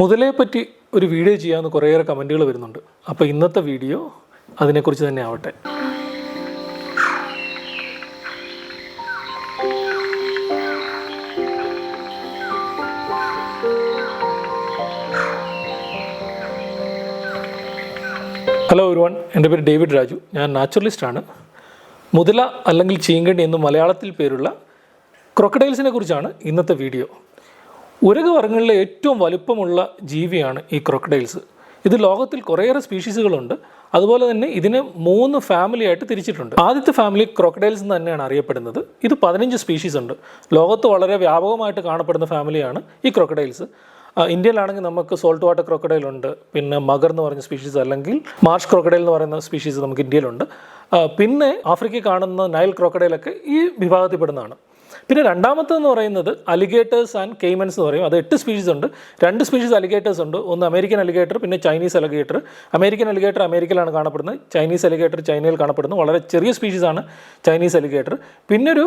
മുതലയെ പറ്റി ഒരു വീഡിയോ ചെയ്യാമെന്ന് കുറേയേറെ കമൻറ്റുകൾ വരുന്നുണ്ട്. അപ്പോൾ ഇന്നത്തെ വീഡിയോ അതിനെക്കുറിച്ച് തന്നെ ആവട്ടെ. ഹലോ എവരിവൺ, എൻ്റെ പേര് ഡേവിഡ് രാജു. ഞാൻ നാച്ചുറലിസ്റ്റാണ്. മുതല അല്ലെങ്കിൽ ചീങ്കണ്ണി എന്ന് മലയാളത്തിൽ പേരുള്ള ക്രൊക്കഡൈൽസിനെ കുറിച്ചാണ് ഇന്നത്തെ വീഡിയോ. ഉരകവർഗ്ഗങ്ങളിലെ ഏറ്റവും വലുപ്പമുള്ള ജീവിയാണ് ഈ ക്രൊക്കഡൈൽസ്. ഇത് ലോകത്തിൽ കുറേയേറെ സ്പീഷീസുകളുണ്ട്. അതുപോലെ തന്നെ ഇതിനെ 3 ഫാമിലിയായിട്ട് തിരിച്ചിട്ടുണ്ട്. ആദ്യത്തെ ഫാമിലി ക്രൊക്കഡൈൽസ് എന്ന് തന്നെയാണ് അറിയപ്പെടുന്നത്. ഇത് 15 സ്പീഷീസ് ഉണ്ട്. ലോകത്ത് വളരെ വ്യാപകമായിട്ട് കാണപ്പെടുന്ന ഫാമിലിയാണ് ഈ ക്രൊക്കഡൈൽസ്. ഇന്ത്യയിലാണെങ്കിൽ നമുക്ക് സോൾട്ട് വാട്ടർ ക്രൊക്കഡൈൽ ഉണ്ട്, പിന്നെ മഗർ എന്ന് പറഞ്ഞ സ്പീഷീസ് അല്ലെങ്കിൽ മാർഷ് ക്രൊക്കഡൈൽ എന്ന് പറയുന്ന സ്പീഷീസ് നമുക്ക് ഇന്ത്യയിലുണ്ട്. പിന്നെ ആഫ്രിക്കയിൽ കാണുന്ന നൈൽ ക്രൊക്കഡൈലൊക്കെ ഈ വിഭാഗത്തിൽപ്പെടുന്നതാണ്. പിന്നെ രണ്ടാമത്തെന്ന് പറയുന്നത് അലിഗേറ്റേഴ്സ് ആൻഡ് കെയ്മൻസ് എന്ന് പറയും. അത് 8 സ്പീഷീസ് ഉണ്ട്. 2 സ്പീഷീസ് അലിഗേറ്റേഴ്സ് ഉണ്ട്. ഒന്ന് അമേരിക്കൻ അലിഗേറ്റർ, പിന്നെ ചൈനീസ് അലിഗേറ്റർ. അമേരിക്കൻ അലിഗേറ്റർ അമേരിക്കയിലാണ് കാണപ്പെടുന്നത്. ചൈനീസ് അലിഗേറ്റർ ചൈനയിൽ കാണപ്പെടുന്നു. വളരെ ചെറിയ സ്പീഷീസാണ് ചൈനീസ് അലിഗേറ്റർ. പിന്നെ ഒരു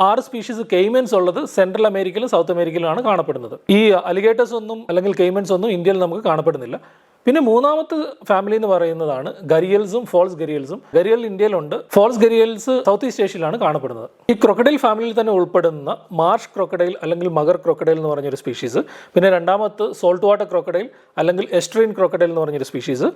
6 സ്പീഷീസ് കെയ്മൻസ് ഉള്ളത് സെൻട്രൽ അമേരിക്കയിലും സൗത്ത് അമേരിക്കയിലുമാണ് കാണപ്പെടുന്നത്. ഈ അലിഗേറ്റേഴ്സ് ഒന്നും അല്ലെങ്കിൽ കെയ്മൻസ് ഒന്നും ഇന്ത്യയിൽ നമുക്ക് കാണപ്പെടുന്നില്ല. പിന്നെ മൂന്നാമത്തെ ഫാമിലി എന്ന് പറയുന്നതാണ് ഗരിയൽസും ഫോൾസ് ഗരിയൽസും. ഗരിയൽ ഇന്ത്യയിലുണ്ട്, ഫോൾസ് ഗരിയൽസ് സൗത്ത് ഈസ്റ്റ് ഏഷ്യയിലാണ് കാണപ്പെടുന്നത്. ഈ ക്രൊക്കഡൈൽ ഫാമിലിയിൽ തന്നെ ഉൾപ്പെടുന്ന മാർഷ് ക്രൊക്കഡൈൽ അല്ലെങ്കിൽ മഗർ ക്രൊക്കഡൈൽ എന്ന് പറഞ്ഞൊരു സ്പീഷീസ്. പിന്നെ രണ്ടാമത്തെ സോൾട്ട് വാട്ടർ ക്രൊക്കഡൈൽ അല്ലെങ്കിൽ എസ്ട്രീൻ ക്രൊക്കഡൈൽ എന്ന് പറഞ്ഞൊരു സ്പീഷീസ്.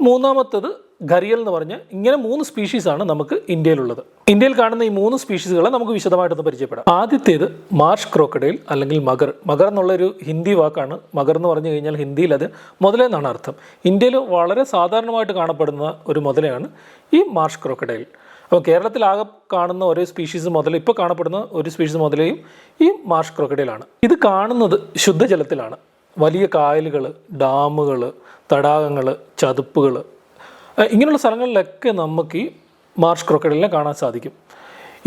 മൂന്നാമത്തത് ഗരിയൽ എന്ന് പറഞ്ഞ് ഇങ്ങനെ 3 സ്പീഷീസാണ് നമുക്ക് ഇന്ത്യയിലുള്ളത്. ഇന്ത്യയിൽ കാണുന്ന ഈ 3 സ്പീഷീസുകളെ നമുക്ക് വിശദമായിട്ടൊന്ന് പരിചയപ്പെടാം. ആദ്യത്തേത് മാർഷ് ക്രൊക്കഡൈൽ അല്ലെങ്കിൽ മഗർ. മഗർ എന്നുള്ളൊരു ഹിന്ദി വാക്കാണ്. മഗർ എന്ന് പറഞ്ഞു കഴിഞ്ഞാൽ ഹിന്ദിയിൽ അത് മുതലെന്നാണ് അർത്ഥം. ഇന്ത്യയിൽ വളരെ സാധാരണമായിട്ട് കാണപ്പെടുന്ന ഒരു മുതലയാണ് ഈ മാർഷ് ക്രൊക്കഡൈൽ. അപ്പോൾ കേരളത്തിലാകെ കാണുന്ന ഒരേ സ്പീഷീസ് മുതല, ഇപ്പോൾ കാണപ്പെടുന്ന ഒരു സ്പീഷീസ് മുതലയും ഈ മാർഷ് ക്രൊക്കഡൈലാണ്. ഇത് കാണുന്നത് ശുദ്ധജലത്തിലാണ്. വലിയ കായലുകൾ, ഡാമുകൾ, തടാകങ്ങൾ, ചതുപ്പുകൾ, ഇങ്ങനെയുള്ള സ്ഥലങ്ങളിലൊക്കെ നമുക്ക് ഈ മാർഷ് ക്രൊക്കഡൈലിനെ കാണാൻ സാധിക്കും.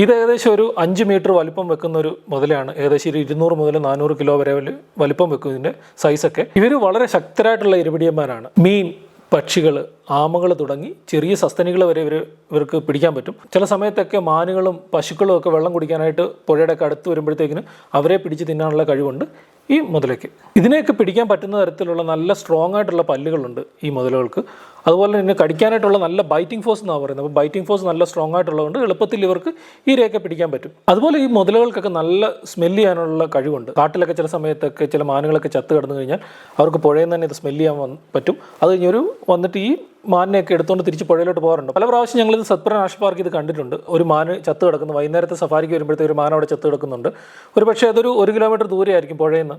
ഇത് ഏകദേശം ഒരു 5 മീറ്റർ വലിപ്പം വെക്കുന്ന ഒരു മുതലയാണ്. ഏകദേശം 200 മുതൽ 400 കിലോ വരെ വലിപ്പം വെക്കും ഇതിൻ്റെ സൈസൊക്കെ. ഇവർ വളരെ ശക്തരായിട്ടുള്ള ഇരപിടിയന്മാരാണ്. മീൻ, പക്ഷികൾ, ആമകൾ തുടങ്ങി ചെറിയ സസ്തനികൾ വരെ ഇവർക്ക് പിടിക്കാൻ പറ്റും. ചില സമയത്തൊക്കെ മാനുകളും പശുക്കളും ഒക്കെ വെള്ളം കുടിക്കാനായിട്ട് പുഴയുടെ ഒക്കെ അടുത്ത് വരുമ്പോഴത്തേക്കിന് അവരെ പിടിച്ച് തിന്നാനുള്ള കഴിവുണ്ട് ഈ മുതലയ്ക്ക്. ഇതിനെയൊക്കെ പിടിക്കാൻ പറ്റുന്ന തരത്തിലുള്ള നല്ല സ്ട്രോങ് ആയിട്ടുള്ള പല്ലുകളുണ്ട് ഈ മുതലകൾക്ക്. അതുപോലെ തന്നെ കടിക്കാനായിട്ടുള്ള നല്ല ബൈറ്റിംഗ് ഫോഴ്സ് എന്നാണ് പറയുന്നത്. അപ്പോൾ ബൈറ്റിംഗ് ഫോഴ്സ് നല്ല സ്ട്രോങ് ആയിട്ടുള്ളതുകൊണ്ട് എളുപ്പത്തിൽ ഇവർക്ക് ഈ ഇരയൊക്കെ പിടിക്കാൻ പറ്റും. അതുപോലെ ഈ മുതലകൾക്കൊക്കെ നല്ല സ്മെല്ല് ചെയ്യാനുള്ള കഴിവുണ്ട്. കാട്ടിലൊക്കെ ചില സമയത്തൊക്കെ ചില മാനുകളൊക്കെ ചത്ത് കിടന്നു കഴിഞ്ഞാൽ അവർക്ക് പുഴയിൽ നിന്ന് തന്നെ ഇത് സ്മെല്ല് ചെയ്യാൻ പറ്റും. അത് കഴിഞ്ഞൊരു വന്നിട്ട് ഈ മാനിനെയൊക്കെ എടുത്തുകൊണ്ട് തിരിച്ച് പുഴയിലോട്ട് പോകാറുണ്ട്. പല പ്രാവശ്യം ഞങ്ങളിത് സത്പുര നാഷണൽ പാർക്ക് ഇത് കണ്ടിട്ടുണ്ട്. ഒരു മാന് ചത്ത് കിടക്കുന്നു. വൈകുന്നേരത്തെ സഫാരിക്ക് വരുമ്പോഴത്തേക്ക് ഒരു മാൻ അവിടെ ചത്ത് കിടക്കുന്നുണ്ട്. ഒരു പക്ഷേ അതൊരു 1 കിലോമീറ്റർ ദൂരെ ആയിരിക്കും പുഴയിൽ നിന്ന്.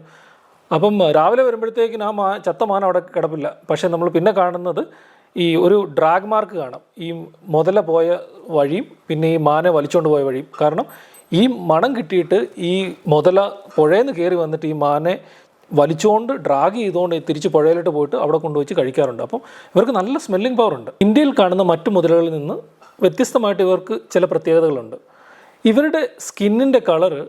അപ്പം രാവിലെ വരുമ്പോഴത്തേക്കിന് ആ ചത്ത മാൻ അവിടെ കിടപ്പില്ല. പക്ഷേ നമ്മൾ പിന്നെ കാണുന്നത് ഈ ഒരു ഡ്രാഗ് മാർക്ക് കാണാം. ഈ മുതല പോയ വഴിയും പിന്നെ ഈ മാനെ വലിച്ചുകൊണ്ട് പോയ വഴിയും. കാരണം ഈ മണം കിട്ടിയിട്ട് ഈ മുതല പുഴയിൽ നിന്ന് കയറി വന്നിട്ട് ഈ മാനെ വലിച്ചുകൊണ്ട് ഡ്രാഗ് ചെയ്തുകൊണ്ട് തിരിച്ച് പുഴയിലോട്ട് പോയിട്ട് അവിടെ കൊണ്ടുവച്ച് കഴിക്കാറുണ്ട്. അപ്പം ഇവർക്ക് നല്ല സ്മെല്ലിംഗ് പവർ ഉണ്ട്. ഇന്ത്യയിൽ കാണുന്ന മറ്റു മുതലകളിൽ നിന്ന് വ്യത്യസ്തമായിട്ട് ഇവർക്ക് ചില പ്രത്യേകതകളുണ്ട്. ഇവരുടെ സ്കിന്നിൻ്റെ കളറ്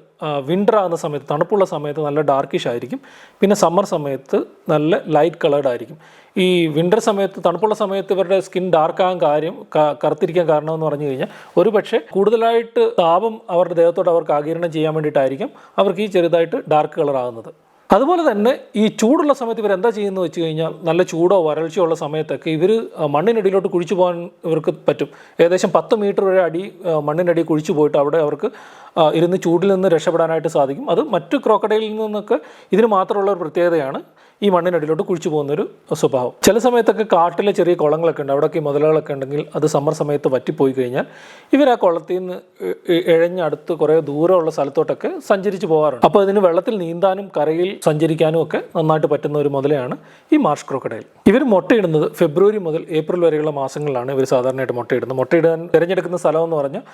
വിൻ്റർ ആകുന്ന സമയത്ത്, തണുപ്പുള്ള സമയത്ത് നല്ല ഡാർക്കിഷ് ആയിരിക്കും. പിന്നെ സമ്മർ സമയത്ത് നല്ല ലൈറ്റ് കളേർഡ് ആയിരിക്കും. ഈ വിൻ്റർ സമയത്ത്, തണുപ്പുള്ള സമയത്ത് ഇവരുടെ സ്കിൻ ഡാർക്കാകാൻ കറുത്തിരിക്കാൻ കാരണം എന്ന് പറഞ്ഞു കഴിഞ്ഞാൽ ഒരു പക്ഷേ കൂടുതലായിട്ട് താപം അവരുടെ ദേഹത്തോട്ട് അവർക്ക് ആഗിരണം ചെയ്യാൻ വേണ്ടിയിട്ടായിരിക്കും അവർക്ക് ഈ ചെറുതായിട്ട് ഡാർക്ക് കളർ ആകുന്നത്. അതുപോലെ തന്നെ ഈ ചൂടുള്ള സമയത്ത് ഇവരെന്താ ചെയ്യുന്നത് വെച്ച് കഴിഞ്ഞാൽ നല്ല ചൂടോ വരൾച്ചയോ ഉള്ള സമയത്തൊക്കെ ഇവർ മണ്ണിനടിയിലോട്ട് കുഴിച്ചു പോകാൻ ഇവർക്ക് പറ്റും. ഏകദേശം 10 മീറ്റർ വരെ മണ്ണിനടി കുഴിച്ചു പോയിട്ട് അവിടെ അവർക്ക് ഇരുന്ന് ചൂടിൽ നിന്ന് രക്ഷപ്പെടാനായിട്ട് സാധിക്കും. അത് മറ്റു ക്രോക്കഡൈലിൽ നിന്നൊക്കെ ഇതിന് മാത്രമുള്ള ഒരു പ്രത്യേകതയാണ് ഈ മണ്ണിനടിയിലോട്ട് കുഴിച്ചു പോകുന്നൊരു സ്വഭാവം. ചില സമയത്തൊക്കെ കാട്ടിലെ ചെറിയ കുളങ്ങളൊക്കെ ഉണ്ട്. അവിടെയൊക്കെ ഈ മുതലകളൊക്കെ ഉണ്ടെങ്കിൽ അത് സമ്മർ സമയത്ത് വറ്റിപ്പോയി കഴിഞ്ഞാൽ ഇവർ ആ കുളത്തിൽ നിന്ന് ഇഴഞ്ഞടുത്ത് കുറേ ദൂരമുള്ള സ്ഥലത്തോട്ടൊക്കെ സഞ്ചരിച്ച് പോകാറുണ്ട്. അപ്പോൾ ഇതിന് വെള്ളത്തിൽ നീന്താനും കരയിൽ സഞ്ചരിക്കാനും ഒക്കെ നന്നായിട്ട് പറ്റുന്ന ഒരു മുതലയാണ് ഈ മാർഷ് ക്രൊക്കഡൈൽ. ഇവർ മുട്ടയിടുന്നത് ഫെബ്രുവരി മുതൽ ഏപ്രിൽ വരെയുള്ള മാസങ്ങളിലാണ് ഇവർ സാധാരണയായിട്ട് മുട്ടയിടുന്നത്. മുട്ടയിടാൻ തിരഞ്ഞെടുക്കുന്ന സ്ഥലം എന്ന് പറഞ്ഞാൽ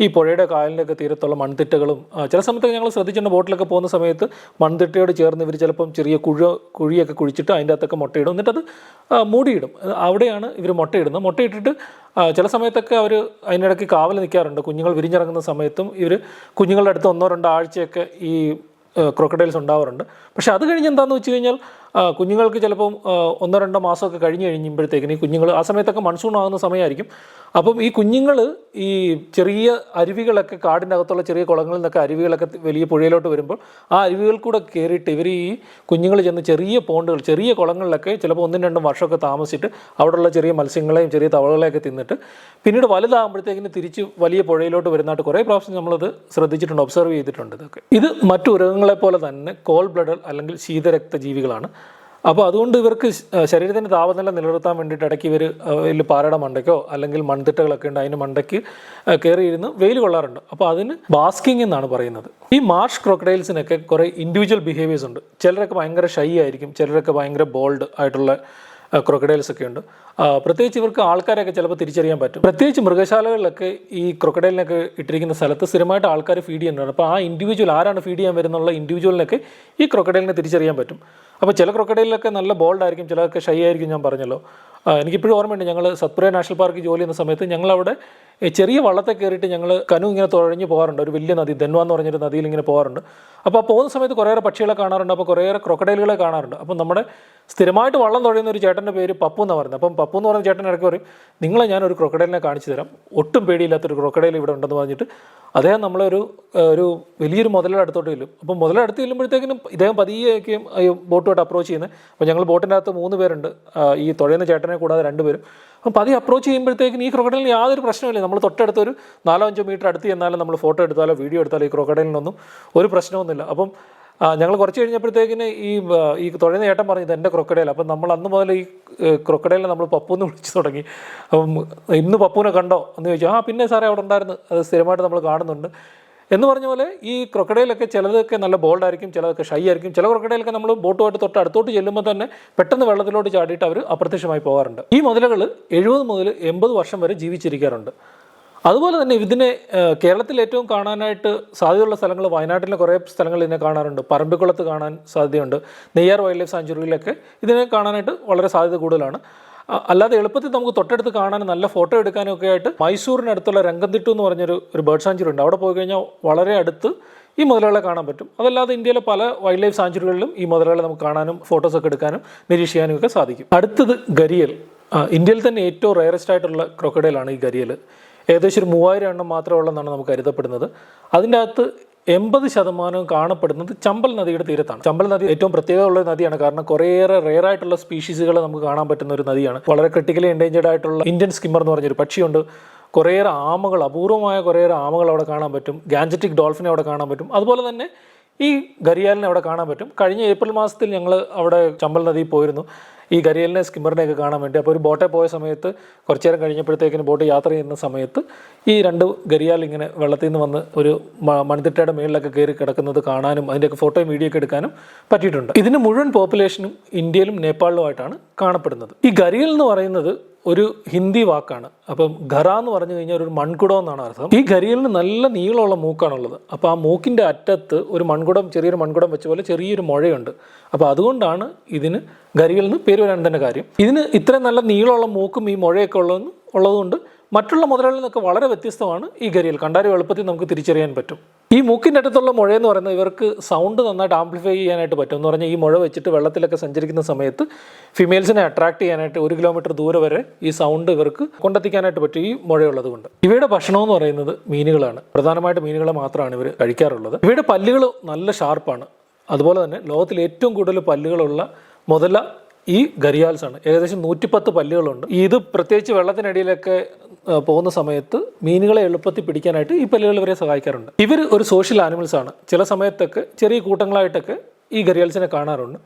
ഈ പുഴയുടെ കായലിൻ്റെ ഒക്കെ തീരത്തുള്ള മൺതിട്ടകളും, ചില സമയത്തൊക്കെ ഞങ്ങൾ ശ്രദ്ധിച്ചിട്ടുണ്ട് ബോട്ടിലൊക്കെ പോകുന്ന സമയത്ത് മൺതിട്ടയോട് ചേർന്ന് ഇവർ ചിലപ്പം ചെറിയ കുഴിയൊക്കെ കുഴിച്ചിട്ട് അതിൻ്റെ അകത്തൊക്കെ മുട്ടയിടും. എന്നിട്ടത് മൂടിയിടും. അവിടെയാണ് ഇവർ മുട്ടയിടുന്നത്. മുട്ടയിട്ടിട്ട് ചില സമയത്തൊക്കെ അവർ അതിനിടയ്ക്ക് കാവൽ നിൽക്കാറുണ്ട്. കുഞ്ഞുങ്ങൾ വിരിഞ്ഞിറങ്ങുന്ന സമയത്തും ഇവർ കുഞ്ഞുങ്ങളുടെ അടുത്ത് 1-2 ആഴ്ചയൊക്കെ ഈ ക്രൊക്കഡൈൽസ് ഉണ്ടാവാറുണ്ട്. പക്ഷേ അത് കഴിഞ്ഞ് എന്താണെന്ന് വെച്ച് കഴിഞ്ഞാൽ കുഞ്ഞുങ്ങൾക്ക് ചിലപ്പം 1-2 മാസമൊക്കെ കഴിയുമ്പോഴത്തേക്കിന് ഈ കുഞ്ഞുങ്ങൾ ആ സമയത്തൊക്കെ മൺസൂൺ ആകുന്ന സമയമായിരിക്കും. അപ്പം ഈ കുഞ്ഞുങ്ങൾ ഈ ചെറിയ അരുവികളൊക്കെ കാടിൻ്റെ അകത്തുള്ള ചെറിയ കുളങ്ങളിൽ നിന്നൊക്കെ അരുവികളൊക്കെ വലിയ പുഴയിലോട്ട് വരുമ്പോൾ ആ അരുവികൾ കൂടെ കയറിയിട്ട് ഇവർ ഈ കുഞ്ഞുങ്ങൾ ചെന്ന് ചെറിയ പോണ്ടുകൾ ചെറിയ കുളങ്ങളിലൊക്കെ ചിലപ്പോൾ 1-2 വർഷമൊക്കെ താമസിച്ചിട്ട് അവിടെയുള്ള ചെറിയ മത്സ്യങ്ങളെയും ചെറിയ തവളകളെയൊക്കെ തിന്നിട്ട് പിന്നീട് വലുതാകുമ്പോഴത്തേക്കിന് തിരിച്ച് വലിയ പുഴയിലോട്ട് വരുന്നതായിട്ട് കുറേ പ്രാവശ്യം നമ്മളത് ശ്രദ്ധിച്ചിട്ടുണ്ട്, ഒബ്സർവ് ചെയ്തിട്ടുണ്ട്. ഇതൊക്കെ ഇത് മറ്റു ഉരകങ്ങളെ പോലെ തന്നെ കോൾ ബ്ലഡഡ് അല്ലെങ്കിൽ ശീതരക്തജീവികളാണ്. അപ്പോൾ അതുകൊണ്ട് ഇവർക്ക് ശരീരത്തിൻ്റെ താപനില നിലനിർത്താൻ വേണ്ടിയിട്ട് ഇടയ്ക്ക് ഇവർ വലിയ പാറയുടെ മണ്ടയ്ക്കോ അല്ലെങ്കിൽ മൺതിട്ടകളൊക്കെ ഉണ്ട് അതിന് മണ്ടയ്ക്ക് കയറിയിരുന്ന് വെയിൽ കൊള്ളാറുണ്ട്. അപ്പോൾ അതിന് ബാസ്കിങ് എന്നാണ് പറയുന്നത്. ഈ മാർഷ് ക്രോക്കഡൈൽസിനൊക്കെ കുറേ ഇൻഡിവിജ്വൽ ബിഹേവിയേഴ്സ് ഉണ്ട്. ചിലരൊക്കെ ഭയങ്കര ഷൈ ആയിരിക്കും, ചിലരൊക്കെ ഭയങ്കര ബോൾഡ് ആയിട്ടുള്ള ക്രൊക്കഡൈൽസ് ഒക്കെ ഉണ്ട്. പ്രത്യേകിച്ച് ഇവർക്ക് ആൾക്കാരെയൊക്കെ ചിലപ്പോൾ തിരിച്ചറിയാൻ പറ്റും. പ്രത്യേകിച്ച് മൃഗശാലകളിലൊക്കെ ഈ ക്രൊക്കഡൈലിനൊക്കെ ഇട്ടിരിക്കുന്ന സ്ഥലത്ത് സ്ഥിരമായിട്ട് ആൾക്കാർ ഫീഡ് ചെയ്യുന്നുണ്ട്. അപ്പോൾ ആ ഇൻഡിവിജ്വൽ ആരാണ് ഫീഡ് ചെയ്യാൻ വരുന്നുള്ള ഇൻഡിവിജ്വലിനൊക്കെ ഈ ക്രൊക്കഡൈലിനെ തിരിച്ചറിയാൻ പറ്റും. അപ്പോൾ ചില ക്രൊക്കഡൈലിലൊക്കെ നല്ല ബോൾഡ് ആയിരിക്കും, ചിലതൊക്കെ ഷൈ ആയിരിക്കും. ഞാൻ പറഞ്ഞല്ലോ, എനിക്കിപ്പോഴും ഓർമ്മയുണ്ട്, ഞങ്ങൾ സത്പുര നാഷണൽ പാർക്കിൽ ജോലി ചെയ്യുന്ന സമയത്ത് ഞങ്ങളവിടെ ചെറിയ വള്ളത്തെ കയറിയിട്ട് ഞങ്ങൾ കനു ഇങ്ങനെ തുഴഞ്ഞ് പോകാറുണ്ട്. ഒരു വലിയ നദി ദൻവ എന്ന് പറഞ്ഞൊരു നദിയിൽ ഇങ്ങനെ പോകാറുണ്ട്. അപ്പോൾ ആ പോകുന്ന സമയത്ത് കുറേയേറെ പക്ഷികളെ കാണാറുണ്ട്, അപ്പോൾ കുറേയേറെ ക്രൊക്കഡൈലുകളെ കാണാറുണ്ട്. അപ്പം നമ്മുടെ സ്ഥിരമായിട്ട് വള്ളം തുഴയുന്ന ഒരു ചേട്ടൻ്റെ പേര് പപ്പു എന്നാണ് പറയുന്നത്. അപ്പം പപ്പു എന്ന് പറയുന്ന ചേട്ടൻ ഇടയ്ക്ക് പറയും, നിങ്ങളെ ഞാനൊരു ക്രൊക്കഡൈലിനെ കാണിച്ചു തരാം, ഒട്ടും പേടിയില്ലാത്തൊരു ക്രൊക്കഡൈൽ ഇവിടെ ഉണ്ടെന്ന് പറഞ്ഞിട്ട് അദ്ദേഹം നമ്മളൊരു വലിയൊരു മുതലയുടെ അടുത്തോട്ട് ചെല്ലും. അപ്പം മുതലയുടെ അടുത്ത് ചെല്ലുമ്പോഴത്തേക്കിനും ഇദ്ദേഹം പതിയെയൊക്കെയും ബോട്ടുമായിട്ട് അപ്രോച്ച് ചെയ്യുന്നത്. അപ്പോൾ ഞങ്ങൾ ബോട്ടിൻ്റെ അകത്ത് 3 പേരുണ്ട്, ഈ തുഴയുന്ന ചേട്ടനെ കൂടാതെ 2 പേരും. അപ്പം പതിയെ അപ്രോച്ച് ചെയ്യുമ്പോഴത്തേക്കിന് ഈ ക്രൊക്കഡൈലിന് യാതൊരു പ്രശ്നമില്ല. നമ്മൾ തൊട്ടടുത്തൊരു 4-5 മീറ്റർ അടുത്ത് ചെന്നാലും നമ്മൾ ഫോട്ടോ എടുത്താലോ വീഡിയോ എടുത്താലോ ഈ ക്രൊക്കഡൈലിനൊന്നും ഒരു പ്രശ്നമൊന്നുമില്ല. അപ്പം ഞങ്ങൾ കുറച്ച് കഴിഞ്ഞപ്പോഴത്തേക്കിന് ഈ തുഴയുന്ന ചേട്ടൻ പറഞ്ഞു ഇത് എൻ്റെ ക്രൊക്കഡൈൽ. അപ്പം നമ്മൾ അന്ന് മുതൽ ഈ ക്രൊക്കഡൈലിനെ നമ്മൾ പപ്പൂന്ന് വിളിച്ച് തുടങ്ങി. അപ്പം ഇന്ന് പപ്പൂനെ കണ്ടോ എന്ന് ചോദിച്ചു. പിന്നെ സാറേ അവിടെ ഉണ്ടായിരുന്നു, അത് സ്ഥിരമായിട്ട് നമ്മൾ കാണുന്നുണ്ട് എന്ന് പറഞ്ഞ പോലെ. ഈ ക്രൊക്കഡൈലൊക്കെ ചിലതൊക്കെ നല്ല ബോൾഡായിരിക്കും, ചിലതൊക്കെ ഷൈ ആയിരിക്കും. ചില ക്രൊക്കഡൈലൊക്കെ നമ്മൾ ബോട്ടുമായിട്ട് അടുത്തോട്ട് ചെല്ലുമ്പോൾ തന്നെ പെട്ടെന്ന് വെള്ളത്തിലോട്ട് ചാടിയിട്ട് അവർ അപ്രത്യക്ഷമായി പോകാറുണ്ട്. ഈ മുതലകൾ 70 മുതൽ 80 വർഷം വരെ ജീവിച്ചിരിക്കാറുണ്ട്. അതുപോലെ തന്നെ ഇതിനെ കേരളത്തിൽ ഏറ്റവും കാണാനായിട്ട് സാധ്യതയുള്ള സ്ഥലങ്ങൾ വയനാട്ടിലെ കുറേ സ്ഥലങ്ങളിൽ ഇതിനെ കാണാറുണ്ട്. പറമ്പിക്കുളത്ത് കാണാൻ സാധ്യതയുണ്ട്. നെയ്യാർ വൈൽഡ് ലൈഫ് സാങ്ച്വറിയിലൊക്കെ ഇതിനെ കാണാനായിട്ട് വളരെ സാധ്യത കൂടുതലാണ്. അല്ലാതെ എളുപ്പത്തിൽ നമുക്ക് തൊട്ടടുത്ത് കാണാനും നല്ല ഫോട്ടോ എടുക്കാനും ഒക്കെ ആയിട്ട് മൈസൂരിനടുത്തുള്ള രംഗംതിട്ടു എന്ന് പറഞ്ഞൊരു ബേർഡ് സാങ്ച്വറി ഉണ്ട്. അവിടെ പോയി കഴിഞ്ഞാൽ വളരെ അടുത്ത് ഈ മുതലകളെ കാണാൻ പറ്റും. അതല്ലാതെ ഇന്ത്യയിലെ പല വൈൽഡ് ലൈഫ് സാങ്ച്വറികളിലും ഈ മുതലകളെ നമുക്ക് കാണാനും ഫോട്ടോസൊക്കെ എടുക്കാനും നിരീക്ഷിക്കാനും ഒക്കെ സാധിക്കും. അടുത്തത് ഗരിയൽ. ഇന്ത്യയിൽ തന്നെ ഏറ്റവും റയറസ്റ്റ് ആയിട്ടുള്ള ക്രൊക്കഡൈലാണ് ഈ ഗരിയൽ. ഏകദേശം ഒരു 3000 എണ്ണം മാത്രമേ ഉള്ളതെന്നാണ് നമുക്ക് കരുതപ്പെടുന്നത്. അതിൻ്റെ അകത്ത് 80% കാണപ്പെടുന്നത് ചമ്പൽ നദിയുടെ തീരത്താണ്. ചമ്പൽ നദി ഏറ്റവും പ്രത്യേകതയുള്ള നദിയാണ്, കാരണം കുറേയേറെ റെയർ ആയിട്ടുള്ള സ്പീഷീസുകൾ നമുക്ക് കാണാൻ പറ്റുന്ന ഒരു നദിയാണ്. വളരെ ക്രിട്ടിക്കലി എൻഡേഞ്ചേർഡ് ആയിട്ടുള്ള ഇന്ത്യൻ സ്കിമ്മർ എന്ന് പറഞ്ഞൊരു പക്ഷിയുണ്ട്. കുറേയേറെ ആമകൾ, അപൂർവമായ കുറേയേറെ ആമകൾ അവിടെ കാണാൻ പറ്റും. ഗാൻജറ്റിക് ഡോൾഫിനെ അവിടെ കാണാൻ പറ്റും. അതുപോലെ തന്നെ ഈ ഗരിയാലിനെ അവിടെ കാണാൻ പറ്റും. കഴിഞ്ഞ ഏപ്രിൽ മാസത്തിൽ ഞങ്ങൾ അവിടെ ചമ്പൽ നദിയിൽ പോയിരുന്നു ഈ ഗരിയലിനെ സ്കിമ്മറിനെയൊക്കെ കാണാൻ വേണ്ടി. അപ്പോൾ ഒരു ബോട്ടിൽ പോയ സമയത്ത് കുറച്ചു നേരം കഴിഞ്ഞപ്പോഴത്തേക്കിന് ബോട്ട് യാത്ര ചെയ്യുന്ന സമയത്ത് ഈ 2 ഗരിയാൽ ഇങ്ങനെ വെള്ളത്തിൽ നിന്ന് വന്ന് ഒരു മൺതിട്ടയുടെ മേളിലൊക്കെ കയറി കിടക്കുന്നത് കാണാനും അതിൻ്റെയൊക്കെ ഫോട്ടോയും വീഡിയോ ഒക്കെ എടുക്കാനും പറ്റിയിട്ടുണ്ട്. ഇതിന് മുഴുവൻ പോപ്പുലേഷനും ഇന്ത്യയിലും നേപ്പാളിലുമായിട്ടാണ് കാണപ്പെടുന്നത്. ഈ ഗരിയൽ എന്ന് പറയുന്നത് ഒരു ഹിന്ദി വാക്കാണ്. അപ്പം ഖറ എന്ന് പറഞ്ഞു കഴിഞ്ഞാൽ ഒരു മൺകുടം എന്നാണ് അർത്ഥം. ഈ ഗരിയലിന് നല്ല നീളമുള്ള മൂക്കാണുള്ളത്. അപ്പോൾ ആ മൂക്കിൻ്റെ അറ്റത്ത് ഒരു മൺകുടം, ചെറിയൊരു മൺകുടം വെച്ച പോലെ ചെറിയൊരു മുഴയുണ്ട്. അപ്പോൾ അതുകൊണ്ടാണ് ഇതിന് ഗരിയൽ എന്ന് പേര് വരാൻ തന്നെ കാര്യം. ഇതിന് ഇത്രയും നല്ല നീളമുള്ള മൂക്കും ഈ മുഴയൊക്കെ ഉള്ളതുകൊണ്ട് മറ്റുള്ള മുതലകളിൽ നിന്നൊക്കെ വളരെ വ്യത്യസ്തമാണ് ഈ ഗരിയൽ. കണ്ടാലും എളുപ്പത്തിൽ നമുക്ക് തിരിച്ചറിയാൻ പറ്റും. ഈ മൂക്കിൻ്റെ അടുത്തുള്ള മുഴയെന്ന് പറയുന്നത് ഇവർക്ക് സൗണ്ട് നന്നായിട്ട് ആംപ്ലിഫൈ ചെയ്യാനായിട്ട് പറ്റും. എന്ന് പറഞ്ഞാൽ ഈ മുഴ വെച്ചിട്ട് വെള്ളത്തിലൊക്കെ സഞ്ചരിക്കുന്ന സമയത്ത് ഫീമെയിൽസിനെ അട്രാക്ട് ചെയ്യാനായിട്ട് 1 കിലോമീറ്റർ ദൂരെ വരെ ഈ സൗണ്ട് ഇവർക്ക് കൊണ്ടെത്തിക്കാനായിട്ട് പറ്റും ഈ മുഴയുള്ളത് കൊണ്ട്. ഇവയുടെ ഭക്ഷണം എന്ന് പറയുന്നത് മീനുകളാണ്. പ്രധാനമായിട്ട് മീനുകളെ മാത്രമാണ് ഇവർ കഴിക്കാറുള്ളത്. ഇവയുടെ പല്ലുകൾ നല്ല ഷാർപ്പാണ്. അതുപോലെ തന്നെ ലോകത്തിൽ ഏറ്റവും കൂടുതൽ പല്ലുകളുള്ള മുതല ഈ ഗരിയാൽസ് ആണ്. ഏകദേശം 110 പല്ലുകളുണ്ട്. ഇത് പ്രത്യേകിച്ച് വെള്ളത്തിനടിയിലൊക്കെ പോകുന്ന സമയത്ത് മീനുകളെ എളുപ്പത്തിൽ പിടിക്കാനായിട്ട് ഈ പല്ലുകൾ ഇവരെ സഹായിക്കാറുണ്ട്. ഇവർ ഒരു സോഷ്യൽ ആനിമൽസ് ആണ്. ചില സമയത്തൊക്കെ ചെറിയ കൂട്ടങ്ങളായിട്ടൊക്കെ ഈ ഗരിയാൽസിനെ കാണാറുണ്ട്.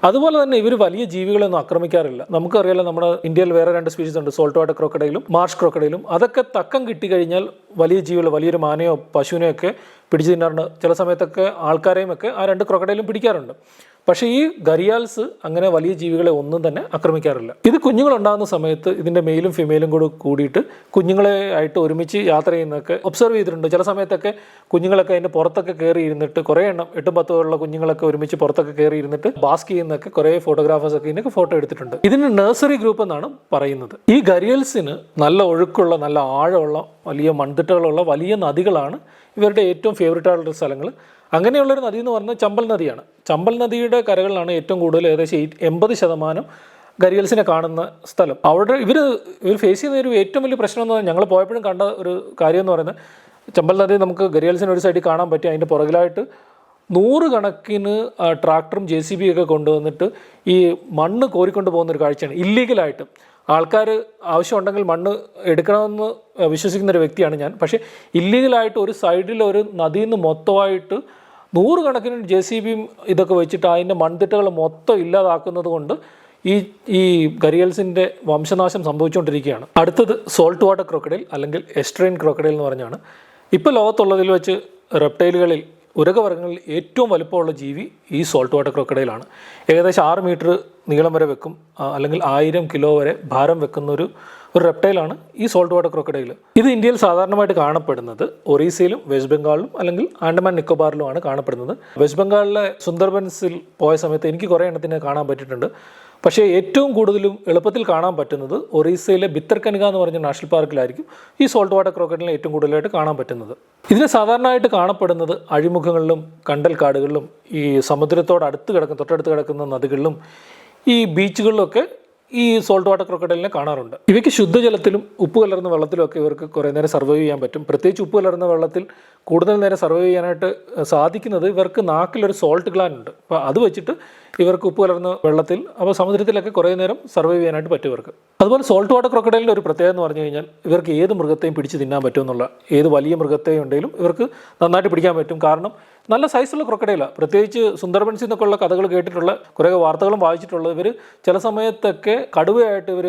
അതുപോലെ തന്നെ ഇവർ വലിയ ജീവികളൊന്നും ആക്രമിക്കാറില്ല. നമുക്കറിയാലോ, നമ്മുടെ ഇന്ത്യയിൽ വേറെ 2 സ്പീഷീസ് ഉണ്ട്, സോൾട്ട് വാട്ടർ ക്രോക്കഡൈലും മാർഷ് ക്രോക്കഡൈലും. അതൊക്കെ തക്കം കിട്ടിക്കഴിഞ്ഞാൽ വലിയ ജീവികൾ, വലിയൊരു മാനയോ പശുവിനെയോ ഒക്കെ പിടിച്ചു തിന്നാറുണ്ട്. ചില സമയത്തൊക്കെ ആൾക്കാരെയും ഒക്കെ ആ 2 ക്രോക്കഡൈലും പിടിക്കാറുണ്ട്. പക്ഷേ ഈ ഗരിയാൽസ് അങ്ങനെ വലിയ ജീവികളെ ഒന്നും തന്നെ ആക്രമിക്കാറില്ല. ഇത് കുഞ്ഞുങ്ങളുണ്ടാകുന്ന സമയത്ത് ഇതിൻ്റെ മെയിലും ഫിമെയിലും കൂടിയിട്ട് കുഞ്ഞുങ്ങളെ ആയിട്ട് ഒരുമിച്ച് യാത്ര ചെയ്യുന്നതൊക്കെ ഒബ്സർവ് ചെയ്തിട്ടുണ്ട്. ചില സമയത്തൊക്കെ കുഞ്ഞുങ്ങളൊക്കെ അതിൻ്റെ പുറത്തൊക്കെ കയറി ഇരുന്നിട്ട് കുറേ എണ്ണം 8-10 ഉള്ള കുഞ്ഞുങ്ങളൊക്കെ ഒരുമിച്ച് പുറത്തൊക്കെ കയറി ഇരുന്നിട്ട് ബാസ്ക് ചെയ്യുന്നതൊക്കെ കുറേ ഫോട്ടോഗ്രാഫേഴ്സൊക്കെ ഇതിനൊക്കെ ഫോട്ടോ എടുത്തിട്ടുണ്ട്. ഇതിന് നഴ്സറി ഗ്രൂപ്പ് എന്നാണ് പറയുന്നത്. ഈ ഗരിയൽസിന് നല്ല ഒഴുക്കുള്ള, നല്ല ആഴമുള്ള, വലിയ മൺതിട്ടകളുള്ള വലിയ നദികളാണ് ഇവരുടെ ഏറ്റവും ഫേവറേറ്റ് ആയിട്ടുള്ള സ്ഥലങ്ങൾ. അങ്ങനെയുള്ളൊരു നദി എന്ന് പറഞ്ഞാൽ ചമ്പൽ നദിയാണ്. ചമ്പൽ നദിയുടെ കരകളിലാണ് ഏറ്റവും കൂടുതൽ ഏകദേശം 80% ഘരിയൽസിനെ കാണുന്ന സ്ഥലം. അവിടെ ഇവർ ഫേസ് ചെയ്യുന്ന ഒരു ഏറ്റവും വലിയ പ്രശ്നം എന്ന് പറഞ്ഞാൽ ഞങ്ങൾ പോയപ്പോഴും കണ്ട ഒരു കാര്യം എന്ന് പറയുന്നത്, ചമ്പൽ നദി നമുക്ക് ഘരിയൽസിന് ഒരു സൈഡിൽ കാണാൻ പറ്റി, അതിൻ്റെ പുറകിലായിട്ട് 100 കണക്കിന് ട്രാക്ടറും JCB ഒക്കെ കൊണ്ടുവന്നിട്ട് ഈ മണ്ണ് കോരിക്കൊണ്ട് പോകുന്നൊരു കാഴ്ചയാണ്. ഇല്ലീഗലായിട്ട് ആൾക്കാർ ആവശ്യമുണ്ടെങ്കിൽ മണ്ണ് എടുക്കണമെന്ന് വിശ്വസിക്കുന്നൊരു വ്യക്തിയാണ് ഞാൻ. പക്ഷേ ഇല്ലീഗലായിട്ട് ഒരു സൈഡിൽ ഒരു നദിയിൽ നിന്ന് മൊത്തമായിട്ട് 100 കണക്കിന് JCBയും ഇതൊക്കെ വെച്ചിട്ട് അതിൻ്റെ മൺതിട്ടകൾ മൊത്തം ഇല്ലാതാക്കുന്നത് കൊണ്ട് ഈ ഘരിയൽസിൻ്റെ വംശനാശം സംഭവിച്ചുകൊണ്ടിരിക്കുകയാണ്. അടുത്തത് സോൾട്ട് വാട്ടർ ക്രൊക്കഡൈൽ അല്ലെങ്കിൽ എസ്ട്രെയിൻ ക്രൊക്കഡൈൽ എന്ന് പറഞ്ഞാണ്. ഇപ്പോൾ ലോകത്തുള്ളതിൽ വെച്ച് റെപ്റ്റൈലുകളിൽ ഉരകവർഗ്ഗങ്ങളിൽ ഏറ്റവും വലുപ്പമുള്ള ജീവി ഈ സോൾട്ട് വാട്ടർ ക്രൊക്കഡൈലാണ്. ഏകദേശം 6 മീറ്റർ നീളം വരെ വെക്കും, അല്ലെങ്കിൽ 1000 കിലോ വരെ ഭാരം വെക്കുന്ന ഒരു റെപ്റ്റൈലാണ് ഈ സോൾട്ട് വാട്ടർ ക്രൊക്കഡൈൽ. ഇത് ഇന്ത്യയിൽ സാധാരണമായിട്ട് കാണപ്പെടുന്നത് ഒറീസയിലും വെസ്റ്റ് ബംഗാളിലും അല്ലെങ്കിൽ ആൻഡമാൻ നിക്കോബാറിലുമാണ് കാണപ്പെടുന്നത്. വെസ്റ്റ് ബംഗാളിലെ സുന്ദർബൻസിൽ പോയ സമയത്ത് എനിക്ക് കുറേ എണ്ണത്തിനെ കാണാൻ പറ്റിയിട്ടുണ്ട്. പക്ഷേ ഏറ്റവും കൂടുതലും എളുപ്പത്തിൽ കാണാൻ പറ്റുന്നത് ഒറീസയിലെ ഭിത്തർകനിക എന്ന് പറഞ്ഞ നാഷണൽ പാർക്കിലായിരിക്കും ഈ സോൾട്ട് വാട്ടർ ക്രൊക്കഡൈലിനെ ഏറ്റവും കൂടുതലായിട്ട് കാണാൻ പറ്റുന്നത്. ഇതിനെ സാധാരണയായിട്ട് കാണപ്പെടുന്നത് അഴിമുഖങ്ങളിലും കണ്ടൽ കാടുകളിലും ഈ സമുദ്രത്തോട് തൊട്ടടുത്ത് കിടക്കുന്ന നദികളിലും ഈ ബീച്ചുകളിലൊക്കെ ഈ സോൾട്ട് വാട്ടർ ക്രൊക്കഡൈലിനെ കാണാറുണ്ട്. ഇവയ്ക്ക് ശുദ്ധജലത്തിലും ഉപ്പ് കലർന്ന വെള്ളത്തിലും ഒക്കെ ഇവർക്ക് കുറേ നേരം സർവൈവ് ചെയ്യാൻ പറ്റും. പ്രത്യേകിച്ച് ഉപ്പ് കലർന്ന വെള്ളത്തിൽ കൂടുതൽ നേരം സർവൈവ് ചെയ്യാനായിട്ട് സാധിക്കുന്നത് ഇവർക്ക് നാക്കിലൊരു സോൾട്ട് ഗ്ലാൻഡ് ഉണ്ട്. അപ്പോൾ അത് വെച്ചിട്ട് ഇവർക്ക് ഉപ്പ് കലർന്ന വെള്ളത്തിൽ, അപ്പോൾ സമുദ്രത്തിലൊക്കെ കുറേ നേരം സർവൈവ് ചെയ്യാനായിട്ട് പറ്റും ഇവർക്ക്. അതുപോലെ സോൾട്ട് വാട്ടർ ക്രൊക്കഡൈലിൻ്റെ ഒരു പ്രത്യേകത എന്ന് പറഞ്ഞു കഴിഞ്ഞാൽ ഇവർക്ക് ഏത് മൃഗത്തെയും പിടിച്ച് തിന്നാൻ പറ്റുമെന്നുള്ള, ഏത് വലിയ മൃഗത്തെയും ഉണ്ടെങ്കിലും ഇവർക്ക് നന്നായിട്ട് പിടിക്കാൻ പറ്റും. കാരണം നല്ല സൈസുള്ള ക്രൊക്കഡൈലാണ്. പ്രത്യേകിച്ച് സുന്ദർബൻസിൽ നിന്നൊക്കെ ഉള്ള കഥകൾ കേട്ടിട്ടുള്ള, കുറേ വാർത്തകളും വായിച്ചിട്ടുള്ളത്, ഇവർ ചില സമയത്തൊക്കെ കടുവയായിട്ട് ഇവർ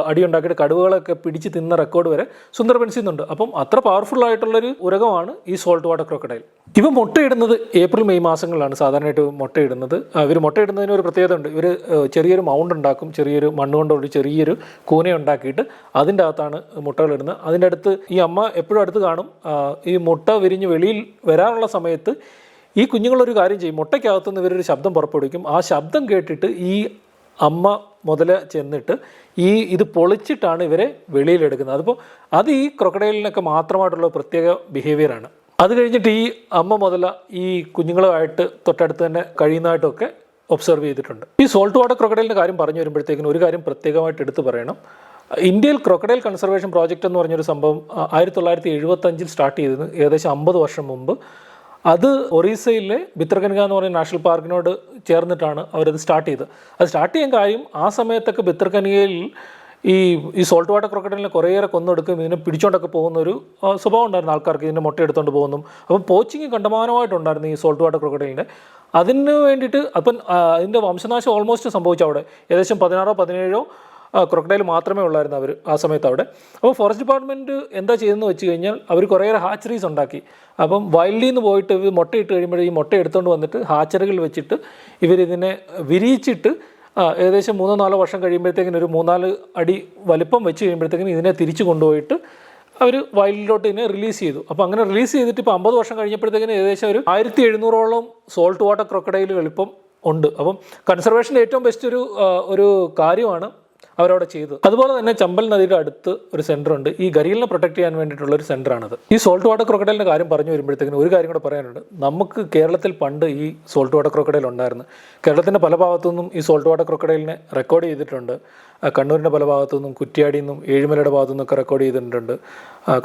അടിയുണ്ടാക്കിയിട്ട് കടുവകളൊക്കെ പിടിച്ച് തിന്ന റെക്കോർഡ് വരെ സുന്ദർബൻസിൽ നിന്നുണ്ട്. അപ്പം അത്ര പവർഫുൾ ആയിട്ടുള്ളൊരു ഉരകമാണ് ഈ സോൾട്ട് വാട്ടർ ക്രൊക്കഡൈൽ. ഇവ മുട്ടയിടുന്നത് ഏപ്രിൽ മെയ് മാസങ്ങളിലാണ് സാധാരണയായിട്ട് മുട്ടയിടുന്നത്. ഇവർ മുട്ടയിടുന്നതിന് ഒരു പ്രത്യേകത ഉണ്ട്. ഇവർ ചെറിയൊരു മൗണ്ട് ഉണ്ടാക്കും, ചെറിയൊരു മണ്ണ് കൊണ്ടൊരു ചെറിയൊരു കൂന ഉണ്ടാക്കിയിട്ട് അതിൻ്റെ അകത്താണ് മുട്ടകളിടുന്നത്. അതിൻ്റെ അടുത്ത് ഈ അമ്മ എപ്പോഴും അടുത്ത് കാണും. ഈ മുട്ട വിരിഞ്ഞ് വെളിയിൽ വരാനുള്ള സമയത്ത് ഈ കുഞ്ഞുങ്ങളൊരു കാര്യം ചെയ്യും, മുട്ടയ്ക്കകത്തുനിന്ന് ഇവരൊരു ശബ്ദം പുറപ്പെടുവിക്കും. ആ ശബ്ദം കേട്ടിട്ട് ഈ അമ്മ മുതല ചെന്നിട്ട് ഇത് പൊളിച്ചിട്ടാണ് ഇവരെ വെളിയിലെടുക്കുന്നത്. അതിപ്പോൾ അത് ഈ ക്രൊക്കഡൈലിനൊക്കെ മാത്രമായിട്ടുള്ള പ്രത്യേക ബിഹേവിയറാണ്. അത് കഴിഞ്ഞിട്ട് ഈ അമ്മ മുതല ഈ കുഞ്ഞുങ്ങളുമായിട്ട് തൊട്ടടുത്ത് തന്നെ കഴിയുന്നതായിട്ടൊക്കെ ഒബ്സർവ് ചെയ്തിട്ടുണ്ട്. ഈ സോൾട്ട് വാട്ടർ ക്രൊക്കഡൈലിൻ്റെ കാര്യം പറഞ്ഞു വരുമ്പോഴത്തേക്കിനും ഒരു കാര്യം പ്രത്യേകമായിട്ട് എടുത്തു പറയണം. ഇന്ത്യയിൽ ക്രൊക്കഡൈൽ കൺസർവേഷൻ പ്രോജക്റ്റ് എന്ന് പറഞ്ഞൊരു സംഭവം 1975 സ്റ്റാർട്ട് ചെയ്തത്, ഏകദേശം 50 വർഷം മുമ്പ്. അത് ഒറീസയിലെ ഭിത്തർകനിക എന്ന് പറയുന്ന നാഷണൽ പാർക്കിനോട് ചേർന്നിട്ടാണ് അവരത് സ്റ്റാർട്ട് ചെയ്തത്. അത് സ്റ്റാർട്ട് ചെയ്യാൻ കാര്യം ആ സമയത്തൊക്കെ ഭിത്തർകനികയിൽ ഈ സോൾട്ട് വാട്ടർ ക്രൊക്കഡൈലിനെ കുറേയേറെ കൊന്നെടുക്കും, ഇതിനെ പിടിച്ചോണ്ടൊക്കെ പോകുന്നൊരു സ്വഭാവം ഉണ്ടായിരുന്നു ആൾക്കാർക്ക്, ഇതിൻ്റെ മുട്ട എടുത്തുകൊണ്ട് പോകുന്നു. അപ്പം പോച്ചിങ് കണ്ടമാനമായിട്ടുണ്ടായിരുന്നു ഈ സോൾട്ട് വാട്ടർ ക്രൊക്കഡൈലിൻ്റെ. അതിന് വേണ്ടിയിട്ട് അപ്പം അതിൻ്റെ വംശനാശം ഓൾമോസ്റ്റ് സംഭവിച്ചു. അവിടെ ഏകദേശം 16-17 ക്രൊക്കഡൈൽ മാത്രമേ ഉള്ളായിരുന്നു അവർ ആ സമയത്ത് അവിടെ. അപ്പോൾ ഫോറസ്റ്റ് ഡിപ്പാർട്ട്മെൻറ്റ് എന്താ ചെയ്തതെന്ന് വെച്ച് കഴിഞ്ഞാൽ അവർ കുറേയേറെ ഹാച്ചറീസ് ഉണ്ടാക്കി. അപ്പം വൈൽഡിൽ നിന്ന് പോയിട്ട് മുട്ടയിട്ട് കഴിയുമ്പോൾ ഈ മുട്ട എടുത്തുകൊണ്ട് വന്നിട്ട് ഹാച്ചറികളിൽ വെച്ചിട്ട് ഇവരിതിനെ വിരിയിച്ചിട്ട് ഏകദേശം 3-4 വർഷം കഴിയുമ്പോഴത്തേക്കിന് ഒരു 3-4 അടി വലിപ്പം വെച്ച് കഴിയുമ്പോഴത്തേക്കിന് ഇതിനെ തിരിച്ചു കൊണ്ടുപോയിട്ട് അവർ വൈൽഡിലോട്ട് ഇതിനെ റിലീസ് ചെയ്തു. അപ്പോൾ അങ്ങനെ റിലീസ് ചെയ്തിട്ട് ഇപ്പോൾ 50 വർഷം കഴിഞ്ഞപ്പോഴത്തേക്കിന് ഏകദേശം ഒരു 1700ഓളം സോൾട്ട് വാട്ടർ ക്രൊക്കഡൈലുകൾ ഇപ്പം ഉണ്ട്. അപ്പം കൺസർവേഷൻ്റെ ഏറ്റവും ബെസ്റ്റ് ഒരു കാര്യമാണ് അവരവിടെ ചെയ്തത്. അതുപോലെ തന്നെ ചമ്പൽ നദിയുടെ അടുത്ത് ഒരു സെൻ്റർ ഉണ്ട്. ഈ ഘരിയലിനെ പ്രൊട്ടക്ട് ചെയ്യാൻ വേണ്ടിയിട്ടുള്ള ഒരു സെൻ്ററാണത്. ഈ സോൾട്ട് വാട്ടർ ക്രൊക്കഡൈലിൻ്റെ കാര്യം പറഞ്ഞു വരുമ്പോഴത്തേക്കിനും ഒരു കാര്യം കൂടെ പറയാനുണ്ട്. നമുക്ക് കേരളത്തിൽ പണ്ട് ഈ സോൾട്ട് വാട്ടർ ക്രൊക്കഡൈൽ ഉണ്ടായിരുന്നു. കേരളത്തിൻ്റെ പല ഭാഗത്തു നിന്നും ഈ സോൾട്ട് വാട്ടർ ക്രൊക്കഡൈലിനെ റെക്കോർഡ് ചെയ്തിട്ടുണ്ട്. കണ്ണൂരിൻ്റെ പല ഭാഗത്തു നിന്നും, കുറ്റ്യാടിയിൽ നിന്നും, ഏഴിമലയുടെ ഭാഗത്തു നിന്നൊക്കെ റെക്കോർഡ് ചെയ്തിട്ടുണ്ട്.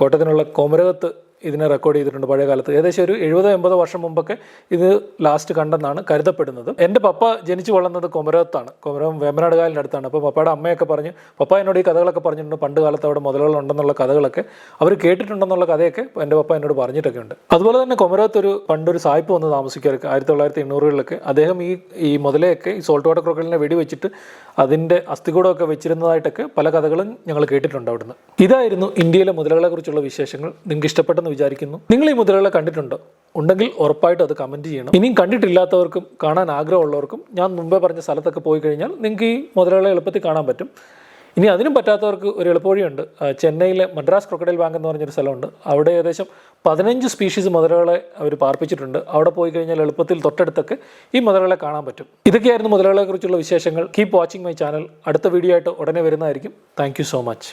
കോട്ടയത്തിനുള്ള കോമരകത്ത് ഇതിനെ റെക്കോർഡ് ചെയ്തിട്ടുണ്ട് പഴയ കാലത്ത്. ഏകദേശം ഒരു 70-80 വർഷം മുമ്പൊക്കെ ഇത് ലാസ്റ്റ് കണ്ടെന്നാണ് കരുതപ്പെടുന്നത്. എൻ്റെ പപ്പ ജനിച്ചു വളർന്നത് കൊമരകത്താണ്. കൊമരകം വേമ്പനാട് കായലിൻ്റെ അടുത്താണ്. അപ്പോൾ പപ്പയുടെ അമ്മയൊക്കെ പറഞ്ഞ്, പപ്പ എന്നോട് ഈ കഥകളൊക്കെ പറഞ്ഞിട്ടുണ്ട്. പണ്ട് കാലത്ത് അവിടെ മുതലുകളുണ്ടെന്നുള്ള കഥകളൊക്കെ അവർ കേട്ടിട്ടുണ്ടെന്നുള്ള കഥയൊക്കെ എൻ്റെ പപ്പ എന്നോട് പറഞ്ഞിട്ടൊക്കെ ഉണ്ട്. അതുപോലെ തന്നെ കൊമരകത്തൊരു പണ്ടൊരു സായിപ്പ് വന്ന് താമസിക്കാറൊക്കെ 1980-കളിലൊക്കെ അദ്ദേഹം ഈ മുതലയൊക്കെ ഈ സോൾട്ട് വാട്ടർ ക്രൊക്കഡൈലിനെ വെടിവെച്ചിട്ട് അതിൻ്റെ അസ്ഥികൂടമൊക്കെ വെച്ചിരുന്നതായിട്ടൊക്കെ പല കഥകളും ഞങ്ങൾ കേട്ടിട്ടുണ്ട് അവിടുന്ന്. ഇതായിരുന്നു ഇന്ത്യയിലെ മുതലകളെ കുറിച്ചുള്ള വിശേഷങ്ങൾ. നിങ്ങൾക്ക് ഇഷ്ടപ്പെട്ടെന്ന് വിചാരിക്കുന്നു. നിങ്ങൾ ഈ മുതലകളെ കണ്ടിട്ടുണ്ടോ? ഉണ്ടെങ്കിൽ ഉറപ്പായിട്ടും അത് കമൻറ്റ് ചെയ്യണം. ഇനിയും കണ്ടിട്ടില്ലാത്തവർക്കും കാണാൻ ആഗ്രഹമുള്ളവർക്കും ഞാൻ മുമ്പേ പറഞ്ഞ സ്ഥലത്തൊക്കെ പോയി കഴിഞ്ഞാൽ നിങ്ങൾക്ക് ഈ മുതലകളെ എളുപ്പത്തിൽ കാണാൻ പറ്റും. ഇനി അതിനും പറ്റാത്തവർക്ക് ഒരു എളുപ്പവഴിയുണ്ട്. ചെന്നൈയിലെ മദ്രാസ് ക്രൊക്കഡൈൽ ബാങ്ക് എന്ന് പറഞ്ഞൊരു സ്ഥലമുണ്ട്. അവിടെ ഏകദേശം 15 സ്പീഷീസ് മുതലകളെ അവർ പാർപ്പിച്ചിട്ടുണ്ട്. അവിടെ പോയി കഴിഞ്ഞാൽ എളുപ്പത്തിൽ തൊട്ടടുത്തൊക്കെ ഈ മുതലകളെ കാണാൻ പറ്റും. ഇതൊക്കെയായിരുന്നു മുതലകളെ കുറിച്ചുള്ള വിശേഷങ്ങൾ. Keep watching my channel. അടുത്ത വീഡിയോ ആയിട്ട് ഉടനെ വരുന്നതായിരിക്കും. Thank you so much.